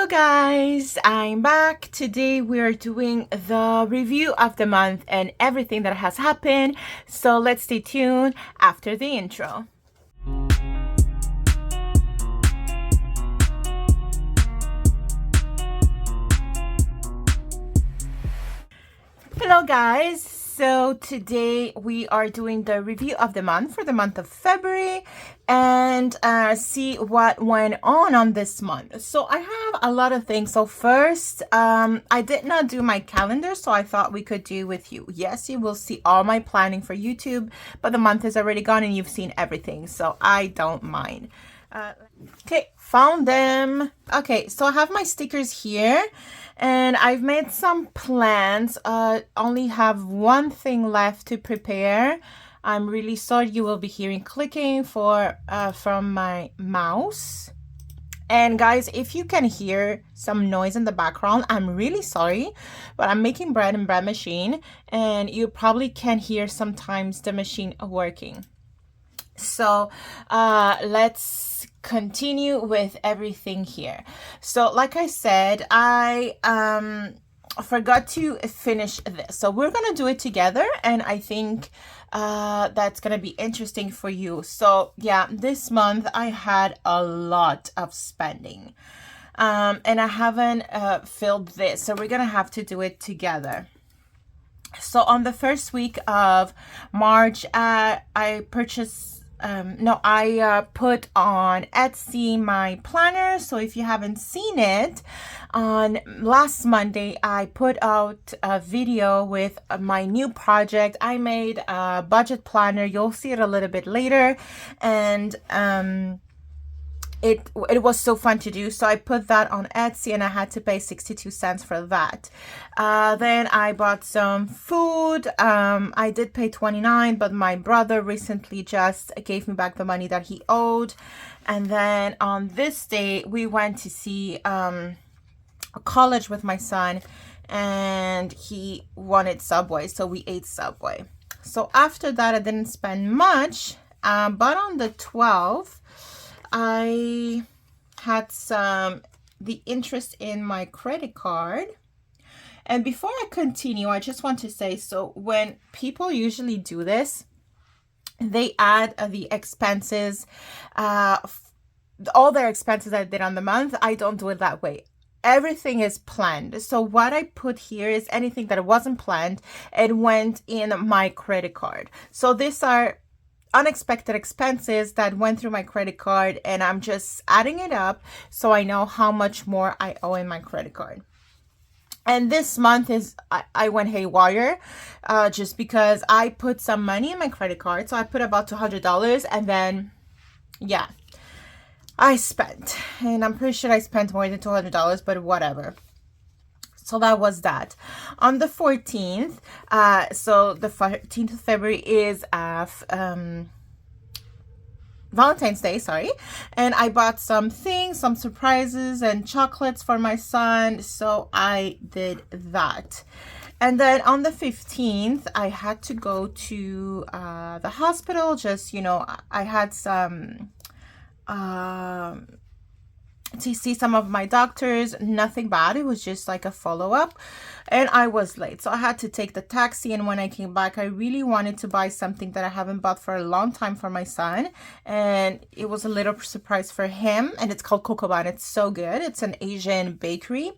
Hello guys, I'm back. Today we're doing the review of the month and everything that has happened. So let's stay tuned after the intro. Hello guys, so today we are doing the review of the month for the month of February and see what went on this month. So I have a lot of things. So first, I did not do my calendar, so I thought we could do with you. Yes, you will see all my planning for YouTube, but the month is already gone and you've seen everything, so I don't mind. Okay, found them. Okay, so I have my stickers here and I've made some plans. Only have one thing left to prepare. I'm really sorry you will be hearing clicking from my mouse. And guys, if you can hear some noise in the background, I'm really sorry, but I'm making bread in bread machine and you probably can hear sometimes the machine working. So let's continue with everything here. So like I said, I forgot to finish this, so we're gonna do it together, and I think that's gonna be interesting for you. So yeah, this month I had a lot of spending and I haven't filled this, so we're gonna have to do it together. So on the first week of March, I purchased I put on Etsy my planner. So if you haven't seen it, on last Monday I put out a video with my new project. I made a budget planner. You'll see it a little bit later, and it was so fun to do, so I put that on Etsy and I had to pay 62 cents for that. Then I bought some food. I did pay 29, but my brother recently just gave me back the money that he owed. And then on this day we went to see a college with my son, and he wanted Subway, so we ate Subway. So after that I didn't spend much, but on the 12th I had the interest in my credit card. And before I continue, I just want to say, so when people usually do this, they add the expenses, all their expenses I did on the month. I don't do it that way. Everything is planned. So what I put here is anything that wasn't planned, it went in my credit card. So these are unexpected expenses that went through my credit card, and I'm just adding it up so I know how much more I owe in my credit card. And this month is I went haywire just because I put some money in my credit card. So I put about $200, and then yeah, I spent, and I'm pretty sure I spent more than $200, but whatever. So that was that. On the 14th, so the 14th of February is Valentine's Day, sorry. And I bought some things, some surprises and chocolates for my son. So I did that. And then on the 15th, I had to go to the hospital. Just, you know, I had some to see some of my doctors. Nothing bad, it was just like a follow-up, and I was late, so I had to take the taxi. And when I came back, I really wanted to buy something that I haven't bought for a long time for my son, and it was a little surprise for him, and it's called Cocoa Bun. It's so good. It's an Asian bakery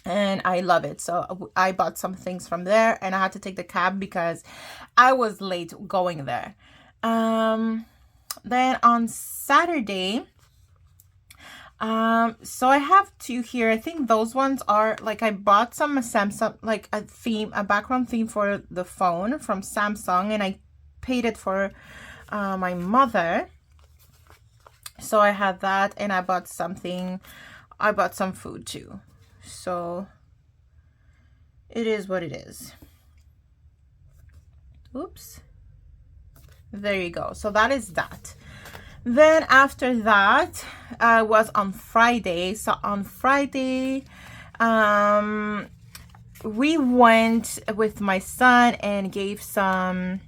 and I love it. So I bought some things from there, and I had to take the cab because I was late going there. Then on Saturday, so I have two here. I think those ones are like, I bought some Samsung, like a background theme for the phone from Samsung, and I paid it for my mother. So I had that, and I bought some food too. So it is what it is. Oops. There you go. So that is that. Then after that was on Friday. So on Friday, we went with my son and gave some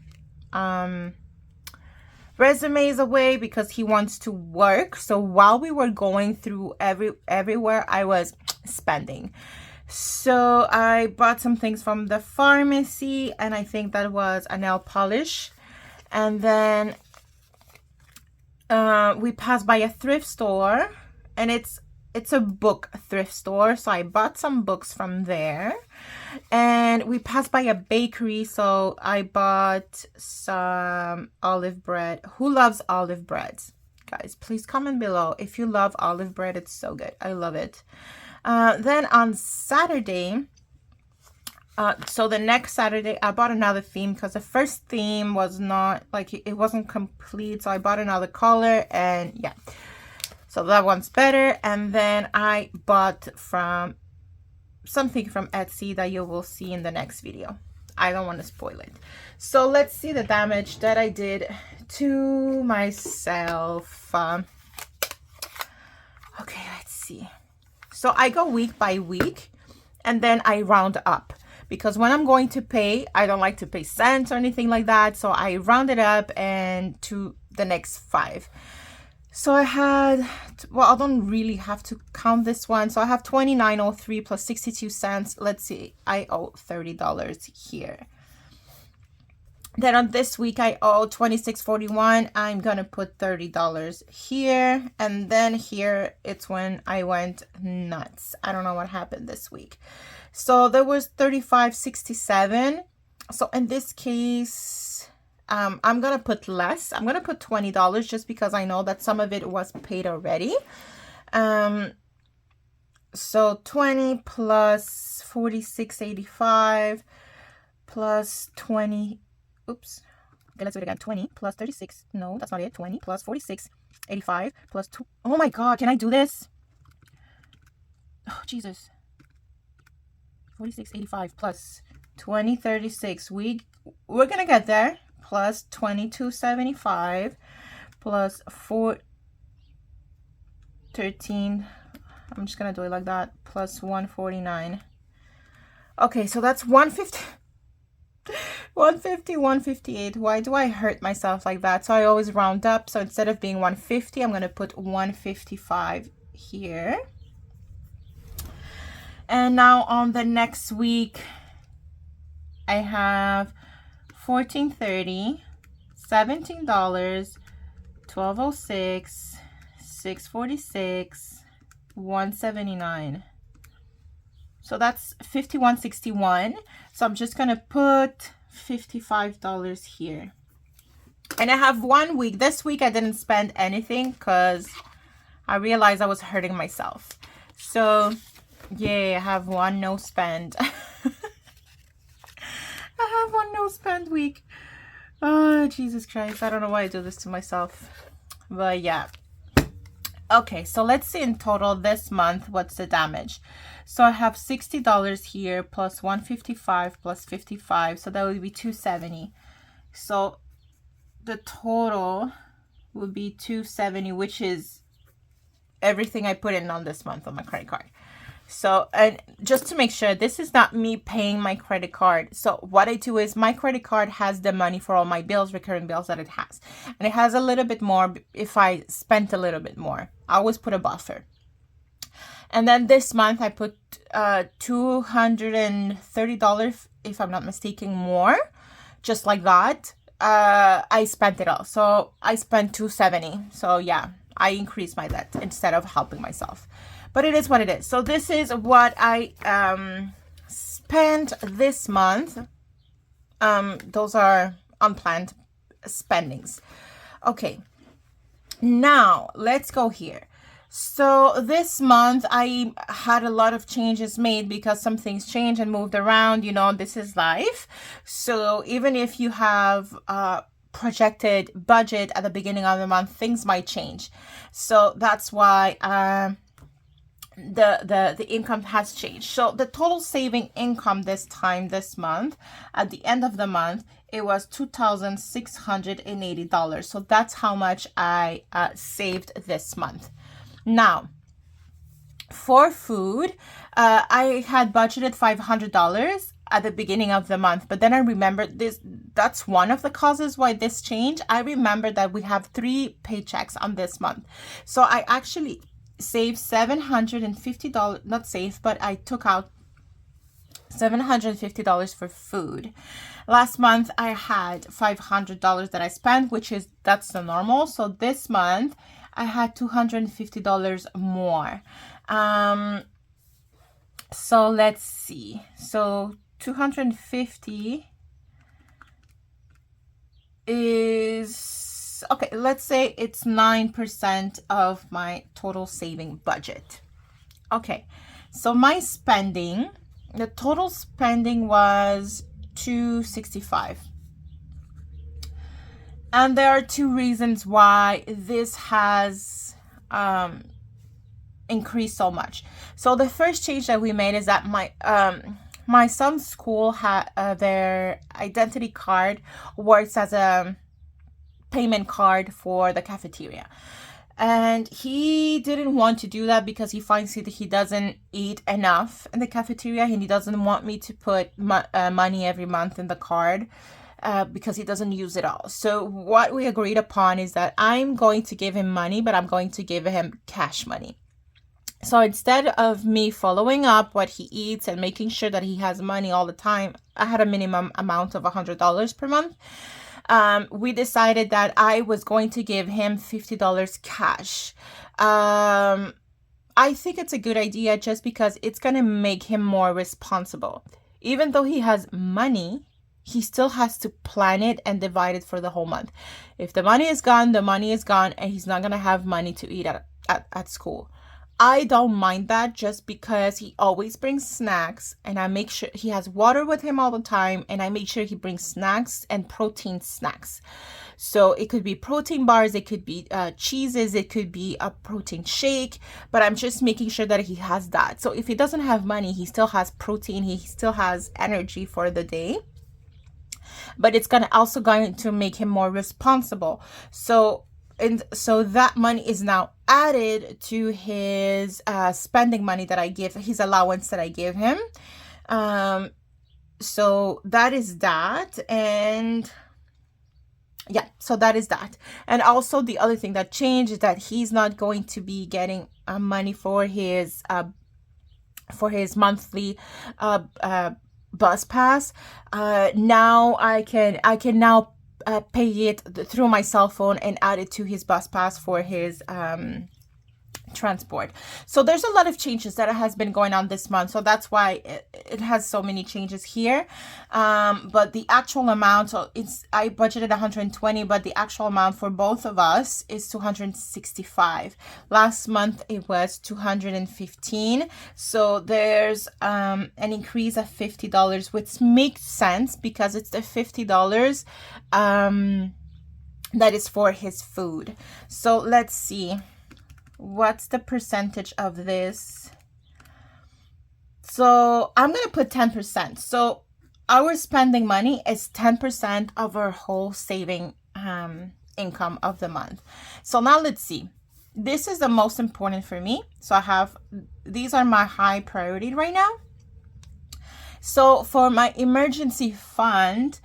resumes away because he wants to work. So while we were going through everywhere, I was spending. So I bought some things from the pharmacy, and I think that was a nail polish. And then we passed by a thrift store, and it's a book thrift store, so I bought some books from there. And we passed by a bakery, so I bought some olive bread. Who loves olive bread? Guys, please comment below if you love olive bread. It's so good. I love it. Then on Saturday, so the next Saturday, I bought another theme because the first theme was not, like, it wasn't complete. So I bought another color, and yeah. So that one's better. And then I bought something from Etsy that you will see in the next video. I don't want to spoil it. So let's see the damage that I did to myself. Okay, let's see. So I go week by week, and then I round up. Because when I'm going to pay, I don't like to pay cents or anything like that. So I round it up and to the next 5. So I had, well, I don't really have to count this one. So I have $29.03 plus 62 cents. Let's see, I owe $30 here. Then on this week, I owe $26.41. I'm going to put $30 here. And then here, it's when I went nuts. I don't know what happened this week. So there was $35.67. So in this case, I'm going to put less. I'm going to put $20 just because I know that some of it was paid already. So 20 plus 46.85 plus 20. Oops. Okay, let's do it again. 20 plus 36. No, that's not it. 20 plus 46.85 plus 2. Oh my God, can I do this? Oh, Jesus. 46.85 plus 20.36. We're gonna get there. Plus 22.75 plus 4.13. I'm just gonna do it like that. Plus 149. Okay, so that's 150. 150, 158. Why do I hurt myself like that? So I always round up. So instead of being 150, I'm going to put 155 here. And now on the next week, I have $14.30, $17, $12.06, $6.46, $1.79. So that's $51.61. So I'm just going to put $55 here. And I have 1 week. This week I didn't spend anything because I realized I was hurting myself. So yeah, I have one no spend. I have one no spend week. Oh, Jesus Christ. I don't know why I do this to myself. But yeah. Okay, so let's see in total this month what's the damage. So I have $60 here plus 155 plus 55, so that would be $270. So the total would be $270, which is everything I put in on this month on my credit card. So, and just to make sure, this is not me paying my credit card. So what I do is my credit card has the money for all my bills, recurring bills that it has. And it has a little bit more if I spent a little bit more. I always put a buffer. And then this month I put $230, if I'm not mistaken, more. Just like that. I spent it all. So I spent $270. So yeah, I increased my debt instead of helping myself. But it is what it is. So this is what I spent this month. Those are unplanned spendings. Okay. Now, let's go here. So this month, I had a lot of changes made because some things changed and moved around. You know, this is life. So even if you have projected budget at the beginning of the month, things might change. So that's why the income has changed. So the total saving income this month, at the end of the month, it was $2,680. So that's how much I saved this month. Now, for food, I had budgeted $500. at the beginning of the month, but then I remembered that's one of the causes why this changed. I remember that we have 3 paychecks on this month. So I actually saved $750, not saved, but I took out $750 for food. Last month I had $500 that I spent, that's the normal. So this month I had $250 more. So let's see. So 250 is, okay, let's say it's 9% of my total saving budget. Okay, so my spending, the total spending was $265. And there are 2 reasons why this has increased so much. So the first change that we made is that my son's school had their identity card works as a payment card for the cafeteria. And he didn't want to do that because he finds that he doesn't eat enough in the cafeteria, and he doesn't want me to put money every month in the card because he doesn't use it all. So what we agreed upon is that I'm going to give him money, but I'm going to give him cash money. So instead of me following up what he eats and making sure that he has money all the time, I had a minimum amount of $100 per month. We decided that I was going to give him $50 cash. I think it's a good idea just because it's going to make him more responsible. Even though he has money, he still has to plan it and divide it for the whole month. If the money is gone, the money is gone, and he's not going to have money to eat at school. I don't mind that just because he always brings snacks, and I make sure he has water with him all the time, and I make sure he brings snacks and protein snacks. So it could be protein bars, it could be cheeses, it could be a protein shake, but I'm just making sure that he has that. So if he doesn't have money, he still has protein, he still has energy for the day. But it's also going to make him more responsible. So that money is now added to his spending money that I give, his allowance that I give him. So that is that. And yeah, so that is that. And also the other thing that changed is that he's not going to be getting money for his monthly bus pass. Now I can now pay it through my cell phone and add it to his bus pass for his transport. So there's a lot of changes that has been going on this month, so that's why it has so many changes here. But the actual amount, so I budgeted 120, but the actual amount for both of us is 265. Last month it was 215. So there's an increase of $50, which makes sense because it's the $50 that is for his food. So let's see. What's the percentage of this? So I'm going to put 10%. So our spending money is 10% of our whole saving income of the month. So now let's see. This is the most important for me. So these are my high priority right now. So for my emergency fund,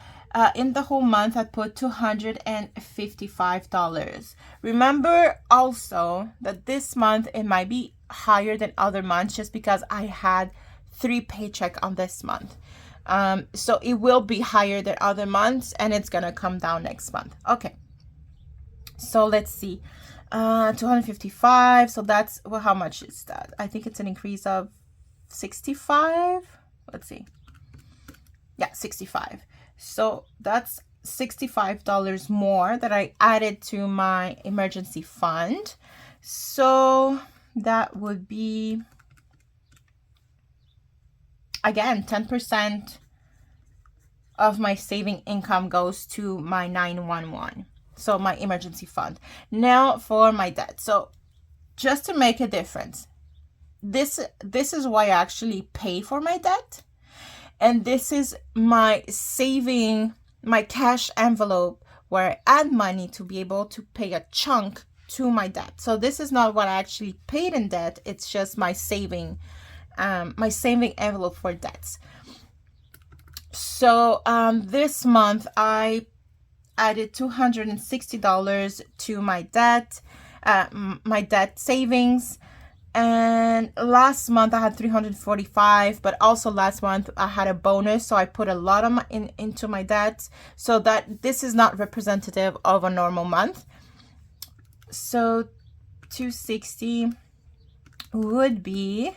in the whole month, I put $255. Remember also that this month, it might be higher than other months just because I had 3 paychecks on this month. So it will be higher than other months, and it's going to come down next month. Okay. So let's see. 255. So that's, well, how much is that? I think it's an increase of 65. Let's see. Yeah, 65. So that's $65 more that I added to my emergency fund. So that would be, again, 10% of my saving income goes to my 911. So my emergency fund. Now for my debt. So just to make a difference, this is why I actually pay for my debt. And this is my saving, my cash envelope where I add money to be able to pay a chunk to my debt. So this is not what I actually paid in debt. It's just my saving envelope for debts. So this month I added $260 to my debt, my debt savings. And last month I had 345, but also last month I had a bonus, so I put a lot of into my debt, so that this is not representative of a normal month. So 260 would be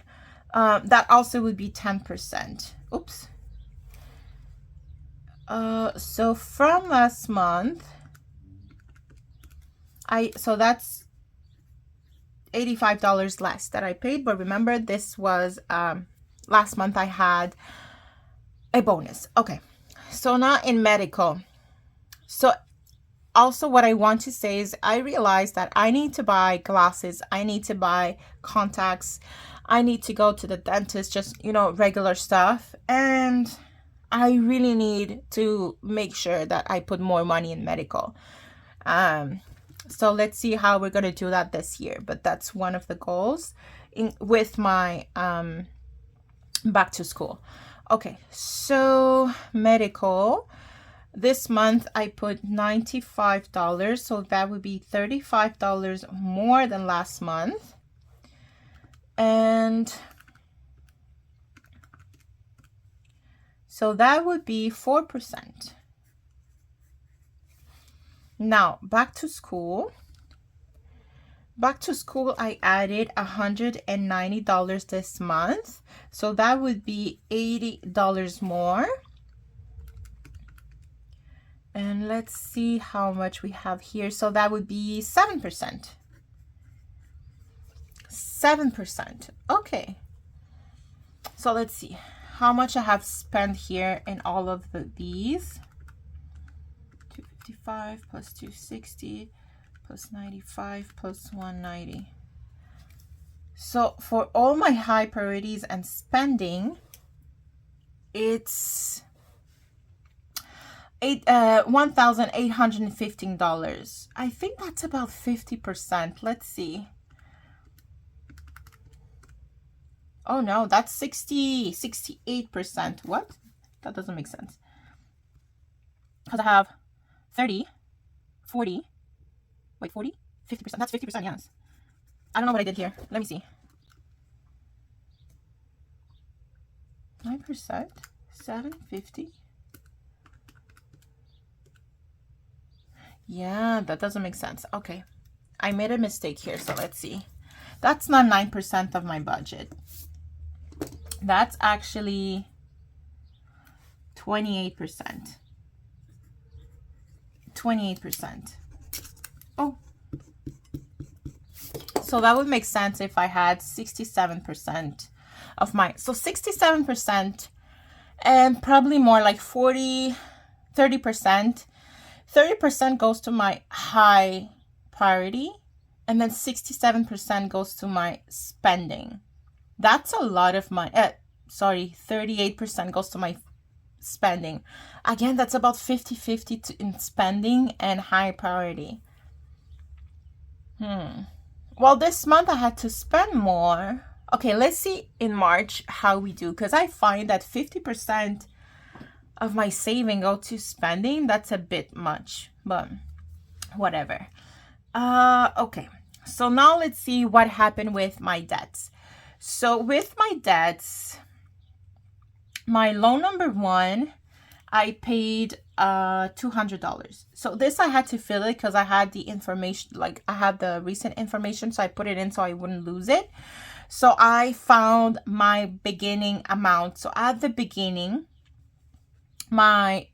that also would be 10%. Oops. So from last month, so that's $85 less that I paid, but remember this was last month I had a bonus. Okay, so now in medical. So also what I want to say is I realized that I need to buy glasses, I need to buy contacts, I need to go to the dentist, just, you know, regular stuff, and I really need to make sure that I put more money in medical. So let's see how we're going to do that this year. But that's one of the goals with my back to school. Okay, so medical. This month I put $95, so that would be $35 more than last month. And so that would be 4%. Now, back to school. Back to school, I added $190 this month. So that would be $80 more. And let's see how much we have here. So that would be 7%. 7%. Okay. So let's see how much I have spent here in all of these. 255 plus 260 plus 95 plus 190. So for all my high priorities and spending, it's $1,815. I think that's about 50%. Let's see. Oh no, that's 68%. What? That doesn't make sense. Because I have 30, 40, wait, 40, 50%. That's 50%, yes. I don't know what I did here. Let me see. 9%, 750. Yeah, that doesn't make sense. Okay, I made a mistake here, so let's see. That's not 9% of my budget. That's actually 28%. 28%. Oh. So that would make sense if I had 67% of my, so 67% and probably more like 40, 30%. 30% goes to my high priority, and then 67% goes to my spending. That's a lot of my, 38% goes to my spending. Again, that's about 50-50 in spending and high priority. Well, this month I had to spend more. Okay, let's see in March how we do, because I find that 50% of my saving go to spending. That's a bit much, but whatever. Okay, so now let's see what happened with my debts. So with my debts, my loan number one, I paid $200. So this I had to fill it because I had the information, like I had the recent information, so I put it in so I wouldn't lose it. So I found my beginning amount. So at the beginning, my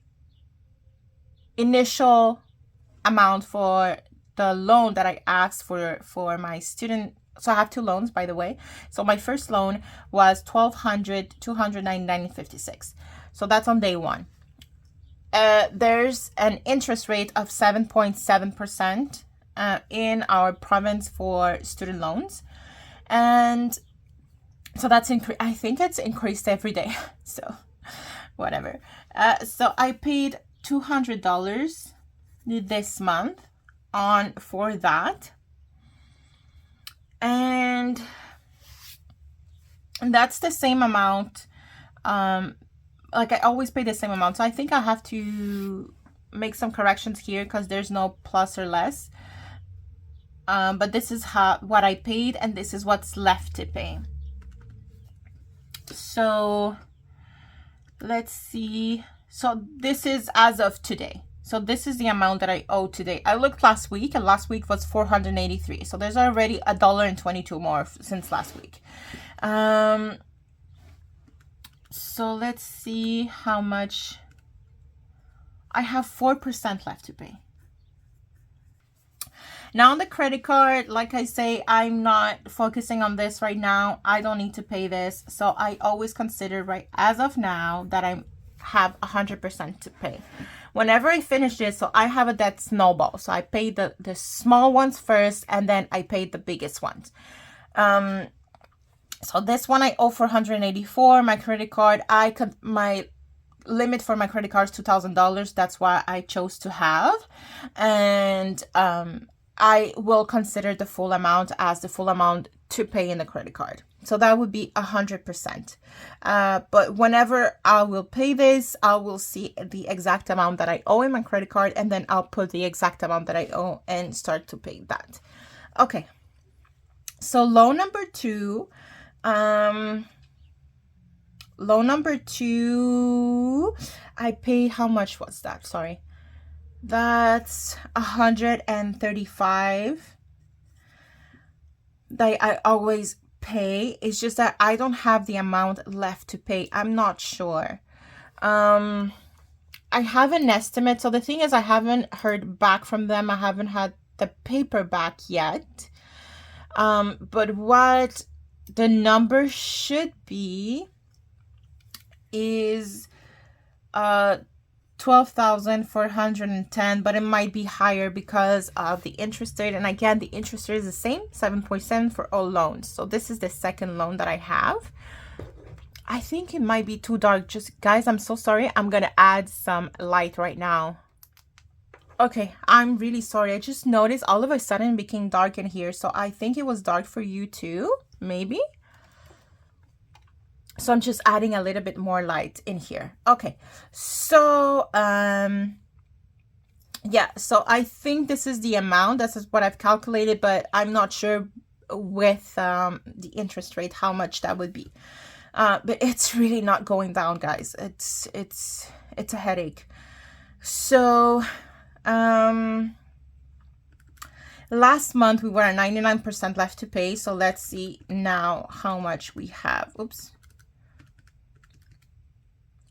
initial amount for the loan that I asked for my student. So I have two loans, by the way. So my first loan was $1,200, $299.56. So that's on day one. There's an interest rate of 7.7% in our province for student loans, and so that's I think it's increased every day. So whatever. So I paid $200 this month for that. And that's the same amount like I always pay the same amount. So I think I have to make some corrections here because there's no plus or less. But this is what I paid, and this is what's left to pay. So let's see. So this is as of today. So this is the amount that I owe today. I looked last week, and last week was $483. So there's already $1.22 more since last week. So let's see how much. I have 4% left to pay. Now on the credit card, like I say, I'm not focusing on this right now. I don't need to pay this. So I always consider right as of now that I have 100% to pay. Whenever I finish this, so I have a debt snowball. So I paid the small ones first, and then I paid the biggest ones. So this one I owe $484. My credit card, my limit for my credit card is $2,000. That's why I chose to have. And I will consider the full amount as the full amount to pay in the credit card. So that would be 100%. But whenever I will pay this, I will see the exact amount that I owe in my credit card, and then I'll put the exact amount that I owe and start to pay that. Okay. So loan number 2. Loan number 2, I pay, how much was that? Sorry. That's $135 that I always pay. It's just that I don't have the amount left to pay. I'm not sure. I have an estimate. So the thing is, I haven't heard back from them. I haven't had the paper back yet. But what the number should be is $12,410, but it might be higher because of the interest rate. And again, the interest rate is the same, 7.7 for all loans. So this is the second loan that I have. I think it might be too dark. Just guys, I'm so sorry. I'm gonna add some light right now. Okay, I'm really sorry. I just noticed all of a sudden it became dark in here. So I think it was dark for you too, maybe. So I'm just adding a little bit more light in here. Okay, so yeah, so I think this is the amount. This is what I've calculated, but I'm not sure with the interest rate how much that would be. But it's really not going down, guys. It's a headache. So last month we were at 99% left to pay. So let's see now how much we have. Oops.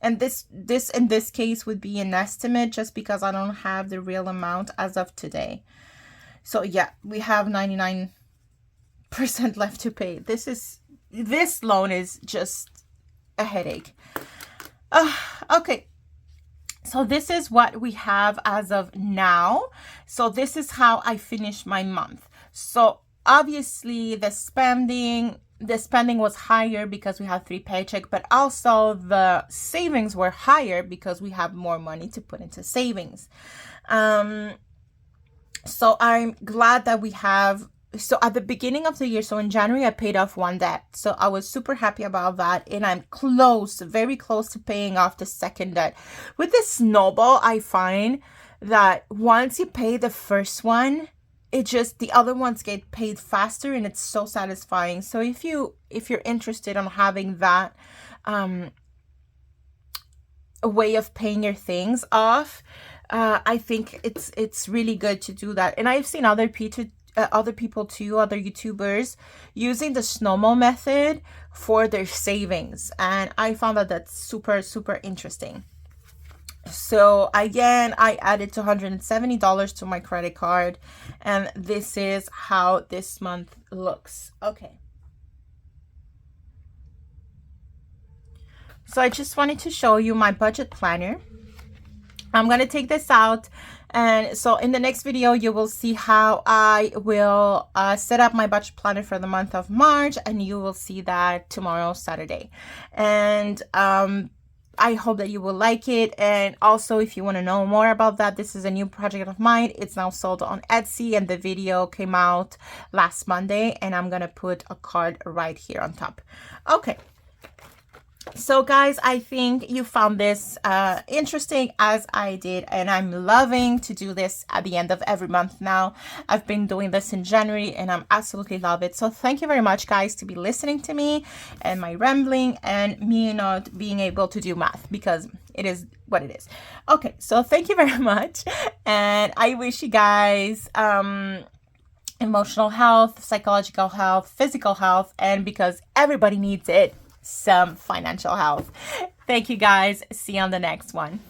And this in this case would be an estimate just because I don't have the real amount as of today. So yeah, we have 99% left to pay. This loan is just a headache. Okay. So this is what we have as of now. So this is how I finish my month. So obviously the spending was higher because we have 3 paychecks, but also the savings were higher because we have more money to put into savings. So I'm glad that we have. So at the beginning of the year, so in January, I paid off one debt. So I was super happy about that. And I'm close, very close to paying off the second debt. With this snowball, I find that once you pay the first one, the other ones get paid faster, and it's so satisfying. So if you're interested in having that a way of paying your things off, I think it's really good to do that. And I've seen other people too, other YouTubers using the snowball method for their savings, and I found that that's super, super interesting. So again, I added $270 to my credit card, and this is how this month looks. Okay. So I just wanted to show you my budget planner. I'm going to take this out, and so in the next video you will see how I will set up my budget planner for the month of March, and you will see that tomorrow, Saturday. And I hope that you will like it. And also, if you want to know more about that, this is a new project of mine. It's now sold on Etsy, and the video came out last Monday, and I'm gonna put a card right here on top. Okay, So guys, I think you found this interesting as I did, and I'm loving to do this at the end of every month now. I've been doing this in January and I'm absolutely love it. So thank you very much guys to be listening to me and my rambling and me not being able to do math, because it is what it is. Okay, so thank you very much, and I wish you guys emotional health, psychological health, physical health, and because everybody needs it, some financial health. Thank you guys. See you on the next one.